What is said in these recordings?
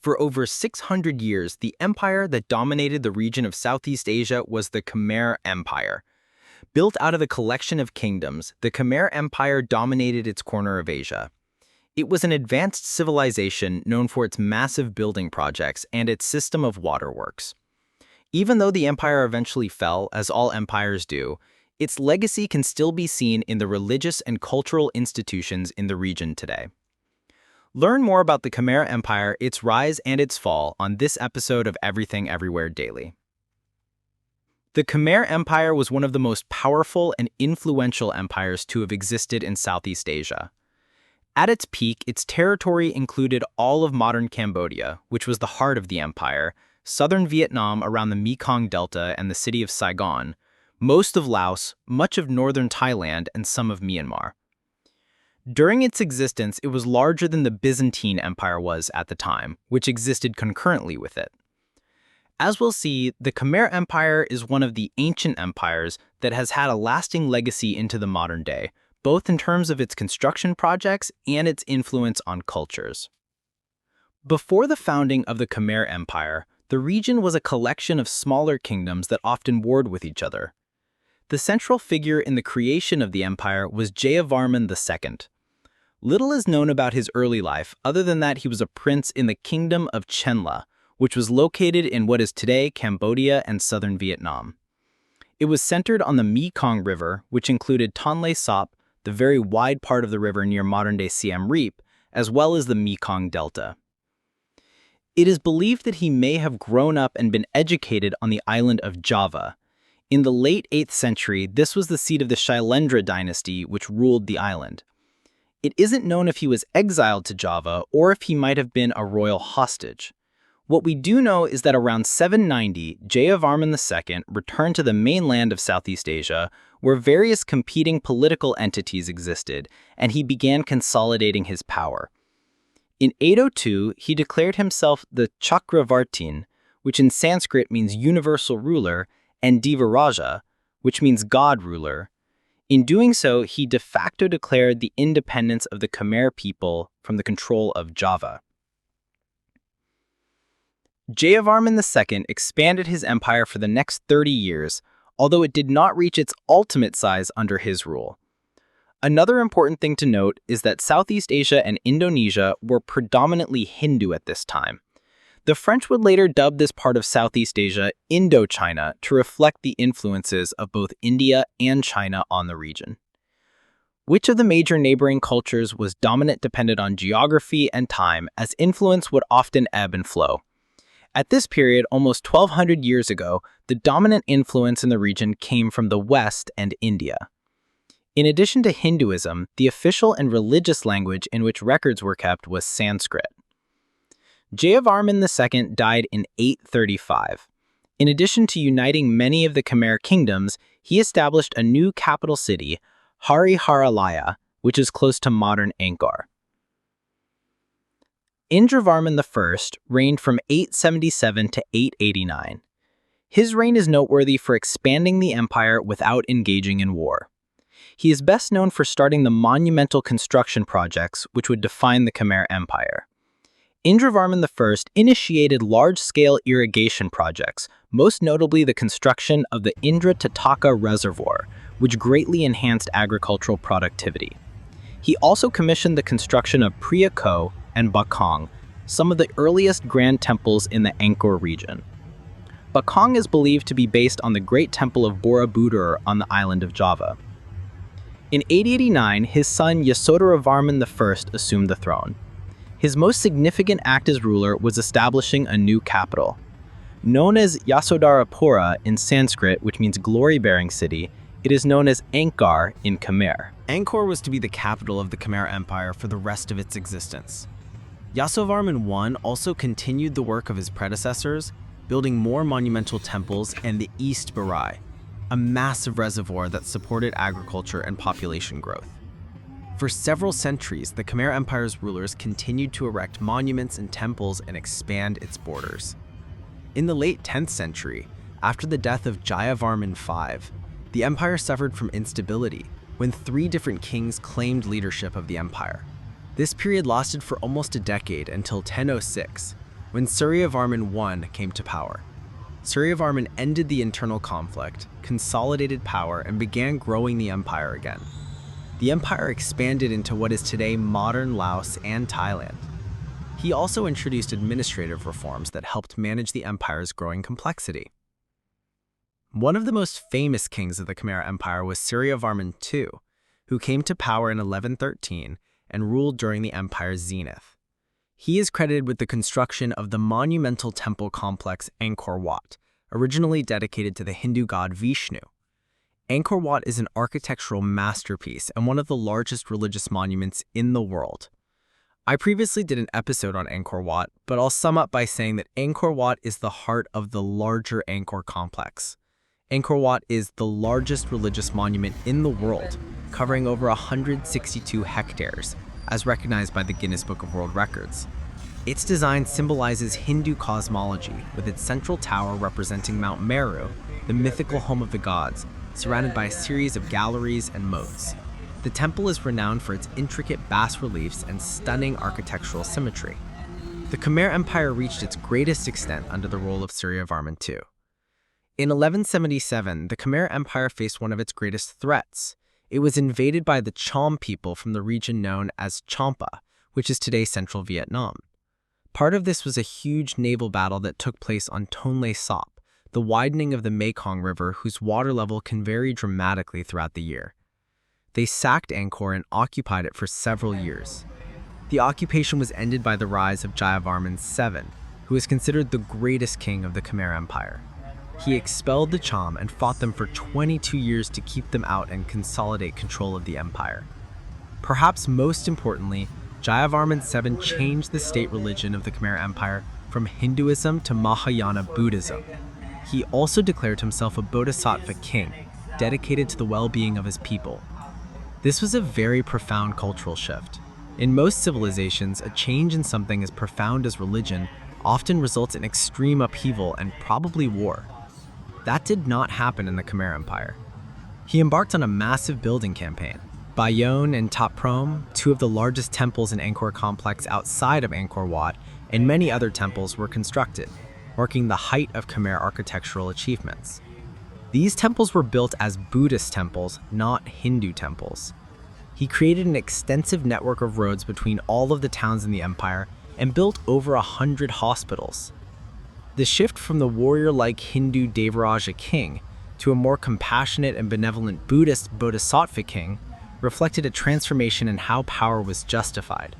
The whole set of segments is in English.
For over 600 years, the empire that dominated the region of Southeast Asia was the Khmer Empire. Built out of a collection of kingdoms, the Khmer Empire dominated its corner of Asia. It was an advanced civilization known for its massive building projects and its system of waterworks. Even though the empire eventually fell, as all empires do, its legacy can still be seen in the religious and cultural institutions in the region today. Learn more about the Khmer Empire, its rise and its fall on this episode of Everything Everywhere Daily. The Khmer Empire was one of the most powerful and influential empires to have existed in Southeast Asia. At its peak, its territory included all of modern Cambodia, which was the heart of the empire, southern Vietnam around the Mekong Delta and the city of Saigon, most of Laos, much of northern Thailand, and some of Myanmar. During its existence, it was larger than the Byzantine Empire was at the time, which existed concurrently with it. As we'll see, the Khmer Empire is one of the ancient empires that has had a lasting legacy into the modern day, both in terms of its construction projects and its influence on cultures. Before the founding of the Khmer Empire, the region was a collection of smaller kingdoms that often warred with each other. The central figure in the creation of the empire was Jayavarman II. Little is known about his early life other than that he was a prince in the Kingdom of Chenla, which was located in what is today Cambodia and southern Vietnam. It was centered on the Mekong River, which included Tonle Sap, the very wide part of the river near modern-day Siem Reap, as well as the Mekong Delta. It is believed that he may have grown up and been educated on the island of Java. In the late 8th century, this was the seat of the Shailendra dynasty, which ruled the island. It isn't known if he was exiled to Java or if he might have been a royal hostage. What we do know is that around 790, Jayavarman II returned to the mainland of Southeast Asia, where various competing political entities existed, and he began consolidating his power. In 802, he declared himself the Chakravartin, which in Sanskrit means universal ruler, and Devaraja, which means God ruler. In doing so, he de facto declared the independence of the Khmer people from the control of Java. Jayavarman II expanded his empire for the next 30 years, although it did not reach its ultimate size under his rule. Another important thing to note is that Southeast Asia and Indonesia were predominantly Hindu at this time. The French would later dub this part of Southeast Asia Indochina to reflect the influences of both India and China on the region. Which of the major neighboring cultures was dominant depended on geography and time, as influence would often ebb and flow. At this period, almost 1,200 years ago, the dominant influence in the region came from the West and India. In addition to Hinduism, the official and religious language in which records were kept was Sanskrit. Jayavarman II died in 835. In addition to uniting many of the Khmer kingdoms, he established a new capital city, Hariharalaya, which is close to modern Angkor. Indravarman I reigned from 877 to 889. His reign is noteworthy for expanding the empire without engaging in war. He is best known for starting the monumental construction projects which would define the Khmer Empire. Indravarman I initiated large-scale irrigation projects, most notably the construction of the Indra Tataka Reservoir, which greatly enhanced agricultural productivity. He also commissioned the construction of Preah Ko and Bakong, some of the earliest grand temples in the Angkor region. Bakong is believed to be based on the great temple of Borobudur on the island of Java. In 889, his son Yasodharavarman I assumed the throne. His most significant act as ruler was establishing a new capital. Known as Yasodharapura in Sanskrit, which means glory-bearing city, it is known as Angkor in Khmer. Angkor was to be the capital of the Khmer Empire for the rest of its existence. Yasovarman I also continued the work of his predecessors, building more monumental temples and the East Barai, a massive reservoir that supported agriculture and population growth. For several centuries, the Khmer Empire's rulers continued to erect monuments and temples and expand its borders. In the late 10th century, after the death of Jayavarman V, the empire suffered from instability when 3 different kings claimed leadership of the empire. This period lasted for almost a decade until 1006, when Suryavarman I came to power. Suryavarman ended the internal conflict, consolidated power, and began growing the empire again. The empire expanded into what is today modern Laos and Thailand. He also introduced administrative reforms that helped manage the empire's growing complexity. One of the most famous kings of the Khmer Empire was Suryavarman II, who came to power in 1113 and ruled during the empire's zenith. He is credited with the construction of the monumental temple complex Ankorwatt, originally dedicated to the Hindu god Vishnu. Ankorwatt is an architectural masterpiece and one of the largest religious monuments in the world. I previously did an episode on Ankorwatt, but I'll sum up by saying that Ankorwatt is the heart of the larger Angkor complex. Ankorwatt is the largest religious monument in the world, covering over 162 hectares, as recognized by the Guinness Book of World Records. Its design symbolizes Hindu cosmology, with its central tower representing Mount Meru, the mythical home of the gods, surrounded by a series of galleries and moats. The temple is renowned for its intricate bas-reliefs and stunning architectural symmetry. The Khmer Empire reached its greatest extent under the rule of Suryavarman II. In 1177, the Khmer Empire faced one of its greatest threats. It was invaded by the Cham people from the region known as Champa, which is today central Vietnam. Part of this was a huge naval battle that took place on Tonle Sap, the widening of the Mekong River whose water level can vary dramatically throughout the year. They sacked Angkor and occupied it for several years. The occupation was ended by the rise of Jayavarman VII, who is considered the greatest king of the Khmer Empire. He expelled the Cham and fought them for 22 years to keep them out and consolidate control of the empire. Perhaps most importantly, Jayavarman VII changed the state religion of the Khmer Empire from Hinduism to Mahayana Buddhism. He also declared himself a bodhisattva king, dedicated to the well-being of his people. This was a very profound cultural shift. In most civilizations, a change in something as profound as religion often results in extreme upheaval and probably war. That did not happen in the Khmer Empire. He embarked on a massive building campaign. Bayon and Thap Prom, two of the largest temples in Angkor complex outside of Angkor Wat, and many other temples were constructed, marking the height of Khmer architectural achievements. These temples were built as Buddhist temples, not Hindu temples. He created an extensive network of roads between all of the towns in the empire and built over 100 hospitals. The shift from the warrior-like Hindu Devaraja king to a more compassionate and benevolent Buddhist bodhisattva king reflected a transformation in how power was justified.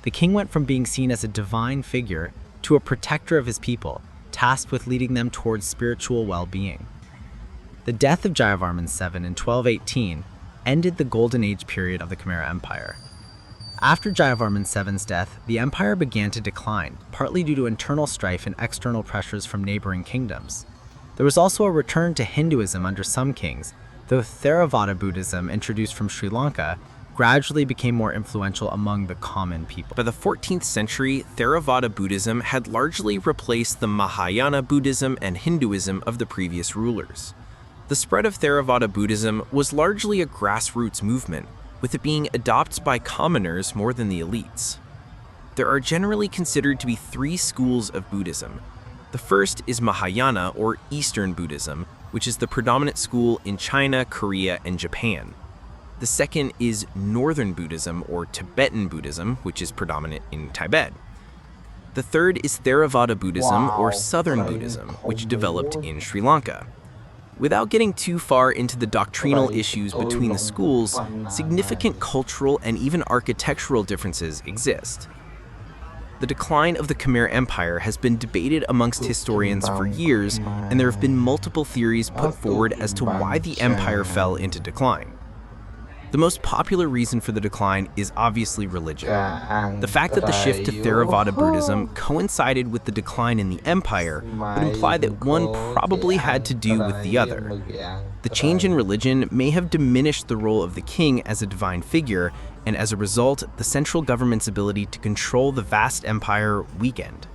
The king went from being seen as a divine figure to a protector of his people, tasked with leading them towards spiritual well-being. The death of Jayavarman VII in 1218 ended the Golden Age period of the Khmer Empire. After Jayavarman VII's death, the empire began to decline, partly due to internal strife and external pressures from neighboring kingdoms. There was also a return to Hinduism under some kings, though Theravada Buddhism, introduced from Sri Lanka, gradually became more influential among the common people. By the 14th century, Theravada Buddhism had largely replaced the Mahayana Buddhism and Hinduism of the previous rulers. The spread of Theravada Buddhism was largely a grassroots movement, with it being adopted by commoners more than the elites. There are generally considered to be three schools of Buddhism. The first is Mahayana, or Eastern Buddhism, which is the predominant school in China, Korea, and Japan. The second is Northern Buddhism, or Tibetan Buddhism, which is predominant in Tibet. The third is Theravada Buddhism, or Southern Buddhism, which developed in Sri Lanka. Without getting too far into the doctrinal issues between the schools, significant cultural and even architectural differences exist. The decline of the Khmer Empire has been debated amongst historians for years, and there have been multiple theories put forward as to why the empire fell into decline. The most popular reason for the decline is obviously religion. The fact that the shift to Theravada Buddhism coincided with the decline in the empire would imply that one probably had to do with the other. The change in religion may have diminished the role of the king as a divine figure, and as a result, the central government's ability to control the vast empire weakened.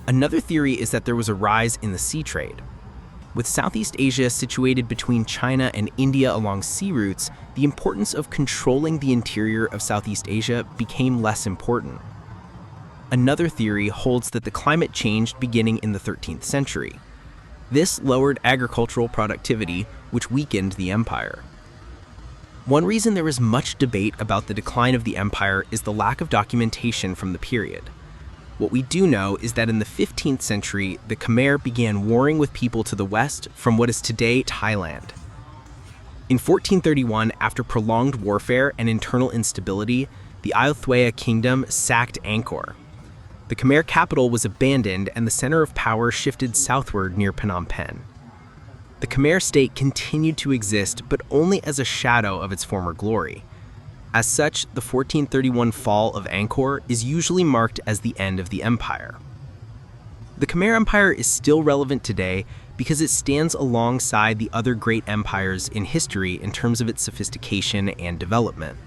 Another theory is that there was a rise in the sea trade. With Southeast Asia situated between China and India along sea routes, the importance of controlling the interior of Southeast Asia became less important. Another theory holds that the climate changed beginning in the 13th century. This lowered agricultural productivity, which weakened the empire. One reason there is much debate about the decline of the empire is the lack of documentation from the period. What we do know is that in the 15th century, the Khmer began warring with people to the west from what is today Thailand. In 1431, after prolonged warfare and internal instability, the Ayutthaya kingdom sacked Angkor. The Khmer capital was abandoned and the center of power shifted southward near Phnom Penh. The Khmer state continued to exist, but only as a shadow of its former glory. As such, the 1431 fall of Angkor is usually marked as the end of the empire. The Khmer Empire is still relevant today because it stands alongside the other great empires in history in terms of its sophistication and development.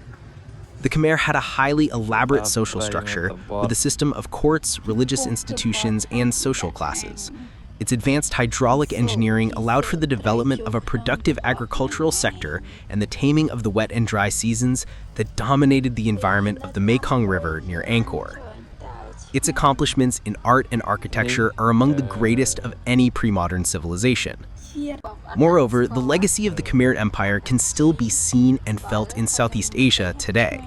The Khmer had a highly elaborate social structure with a system of courts, religious institutions, and social classes. Its advanced hydraulic engineering allowed for the development of a productive agricultural sector and the taming of the wet and dry seasons that dominated the environment of the Mekong River near Angkor. Its accomplishments in art and architecture are among the greatest of any pre-modern civilization. Moreover, the legacy of the Khmer Empire can still be seen and felt in Southeast Asia today.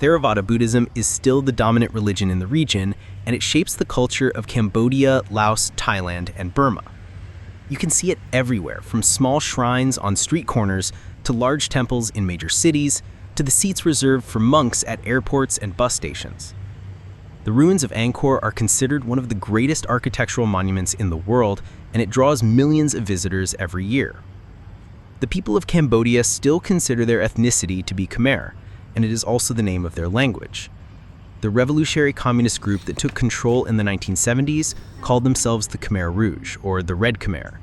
Theravada Buddhism is still the dominant religion in the region, and it shapes the culture of Cambodia, Laos, Thailand, and Burma. You can see it everywhere, from small shrines on street corners to large temples in major cities, to the seats reserved for monks at airports and bus stations. The ruins of Angkor are considered one of the greatest architectural monuments in the world, and it draws millions of visitors every year. The people of Cambodia still consider their ethnicity to be Khmer, and it is also the name of their language. The revolutionary communist group that took control in the 1970s called themselves the Khmer Rouge, or the Red Khmer.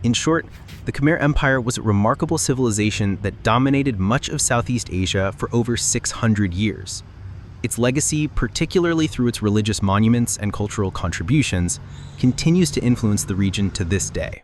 In short, the Khmer Empire was a remarkable civilization that dominated much of Southeast Asia for over 600 years. Its legacy, particularly through its religious monuments and cultural contributions, continues to influence the region to this day.